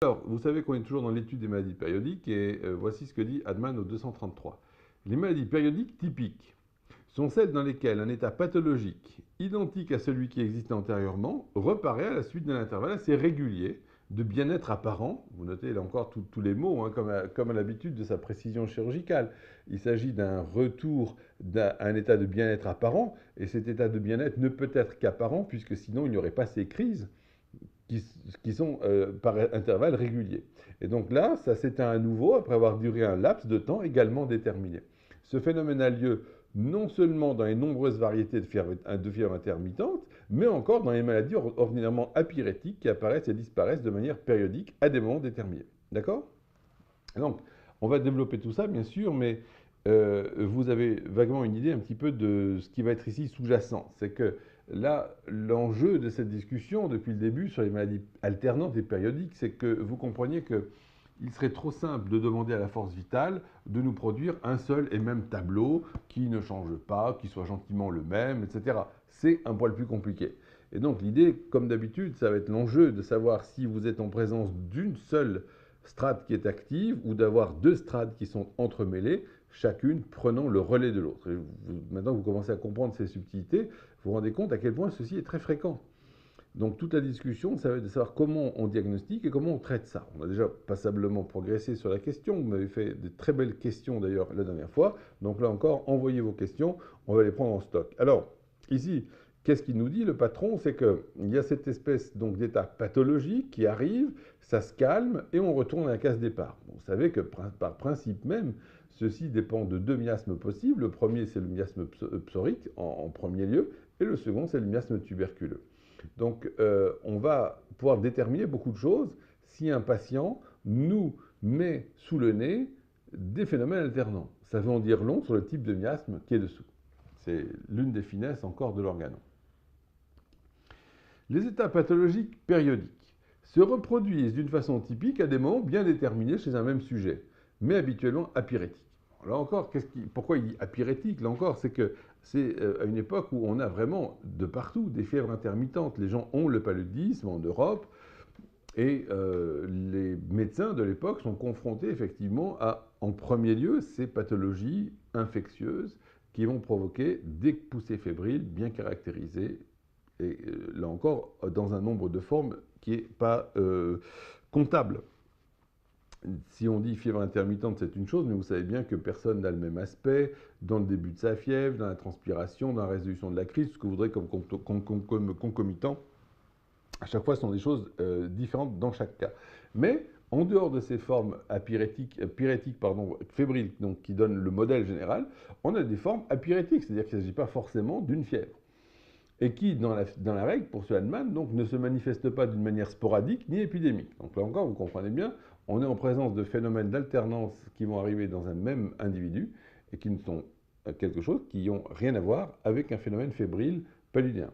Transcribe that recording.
Alors, vous savez qu'on est toujours dans l'étude des maladies périodiques et voici ce que dit Adman au 233. Les maladies périodiques typiques sont celles dans lesquelles un état pathologique identique à celui qui existait antérieurement reparaît à la suite d'un intervalle assez régulier de bien-être apparent. Vous notez là encore tous les mots, hein, comme à l'habitude de sa précision chirurgicale. Il s'agit d'un retour à un état de bien-être apparent, et cet état de bien-être ne peut être qu'apparent, puisque sinon il n'y aurait pas ces crises qui sont par intervalles réguliers. Et donc là, ça s'éteint à nouveau après avoir duré un laps de temps également déterminé. Ce phénomène a lieu non seulement dans les nombreuses variétés de fièvre intermittente, mais encore dans les maladies ordinairement apyrétiques qui apparaissent et disparaissent de manière périodique à des moments déterminés. D'accord? Donc, on va développer tout ça, bien sûr, mais vous avez vaguement une idée un petit peu de ce qui va être ici sous-jacent. C'est que là, l'enjeu de cette discussion, depuis le début, sur les maladies alternantes et périodiques, c'est que vous compreniez qu'il serait trop simple de demander à la force vitale de nous produire un seul et même tableau qui ne change pas, qui soit gentiment le même, etc. C'est un poil plus compliqué. Et donc l'idée, comme d'habitude, ça va être l'enjeu de savoir si vous êtes en présence d'une seule strate qui est active ou d'avoir deux strates qui sont entremêlées, chacune prenant le relais de l'autre. Maintenant que vous commencez à comprendre ces subtilités, vous vous rendez compte à quel point ceci est très fréquent. Donc toute la discussion, ça va être de savoir comment on diagnostique et comment on traite ça. On a déjà passablement progressé sur la question. Vous m'avez fait de très belles questions d'ailleurs la dernière fois. Donc là encore, envoyez vos questions, on va les prendre en stock. Alors, ici, qu'est-ce qu'il nous dit le patron? C'est qu'il y a cette espèce donc d'état pathologique qui arrive, ça se calme et on retourne à la case départ. Vous savez que par principe même, ceci dépend de deux miasmes possibles. Le premier, c'est le miasme psorique en premier lieu, et le second, c'est le miasme tuberculeux. Donc, on va pouvoir déterminer beaucoup de choses si un patient nous met sous le nez des phénomènes alternants. Ça veut en dire long sur le type de miasme qui est dessous. C'est l'une des finesses encore de l'organon. Les états pathologiques périodiques se reproduisent d'une façon typique à des moments bien déterminés chez un même sujet, mais habituellement apyrétiques. Là encore, pourquoi il dit apyrétique? Là encore, c'est que c'est à une époque où on a vraiment de partout des fièvres intermittentes. Les gens ont le paludisme en Europe et les médecins de l'époque sont confrontés effectivement à, en premier lieu, ces pathologies infectieuses qui vont provoquer des poussées fébriles bien caractérisées et là encore, dans un nombre de formes qui n'est pas comptable. Si on dit fièvre intermittente, c'est une chose, mais vous savez bien que personne n'a le même aspect dans le début de sa fièvre, dans la transpiration, dans la résolution de la crise, ce que vous voudrez comme concomitant. À chaque fois, ce sont des choses différentes dans chaque cas. Mais en dehors de ces formes fébriles, donc, qui donnent le modèle général, on a des formes apyrétiques, c'est-à-dire qu'il ne s'agit pas forcément d'une fièvre et qui, dans la règle, pour ce Hahnemann, donc, ne se manifeste pas d'une manière sporadique ni épidémique. Donc là encore, vous comprenez bien, on est en présence de phénomènes d'alternance qui vont arriver dans un même individu et qui ne sont quelque chose qui n'ont rien à voir avec un phénomène fébrile paludien.